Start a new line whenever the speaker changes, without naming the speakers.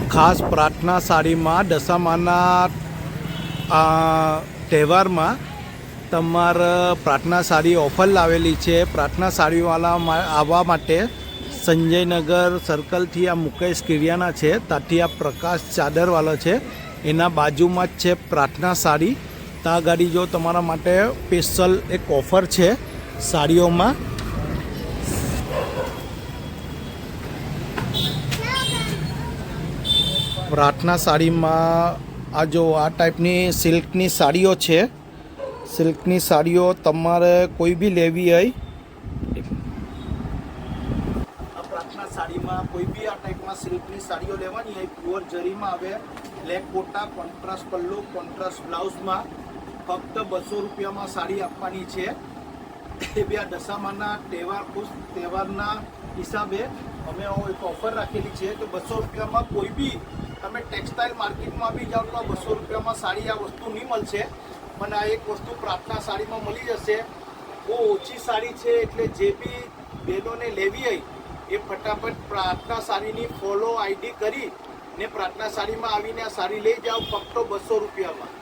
ખાસ પ્રાર્થના સાડીમાં દશામાના તહેવારમાં તમારે પ્રાર્થના સાડી ઓફર લાવેલી છે। પ્રાર્થના સાડીવાળા આવવા માટે સંજયનગર સર્કલથી આ મુકેશ કિરિયાના છે, ત્યાંથી આ પ્રકાશ ચાદરવાળો છે, એના બાજુમાં જ છે પ્રાર્થના સાડી। ત્યાં ગાડી જો તમારા માટે સ્પેશિયલ એક ઓફર છે સાડીઓમાં। પ્રાર્થના સાડીમાં આ જો આ ટાઈપની સિલ્કની સાડીઓ છે। સિલ્કની સાડીઓ તમારે કોઈ બી લેવી હોય, આ પ્રાર્થના સાડીમાં કોઈ બી આ ટાઈપમાં સિલ્કની સાડીઓ લેવાની હોય, પ્યોર જરીમાં આવે, બ્લેક કોટા, કોન્ટ્રાસ્ટ પલ્લુ, કોન્ટ્રાસ્ટ બ્લાઉઝમાં ફક્ત 200 રૂપિયામાં સાડી આપવાની છે। એ બી આ દશામાના તહેવારના હિસાબે અમે એક ઓફર રાખેલી છે કે 200 રૂપિયામાં કોઈ બી તમે ટેક્સટાઇલ માર્કેટમાં બી જાઓ તો 200 રૂપિયામાં સાડી આ વસ્તુ નહીં મળશે, પણ આ એક વસ્તુ પ્રાર્થના સાડીમાં મળી જશે। બહુ ઓછી સાડી છે, એટલે જે બી બહેનોને લેવી હોય એ ફટાફટ પ્રાર્થના સાડીની ફોલો આઈડી કરી ને પ્રાર્થના સાડીમાં આવીને આ સાડી લઈ જાઓ ફક્ત 200 રૂપિયામાં।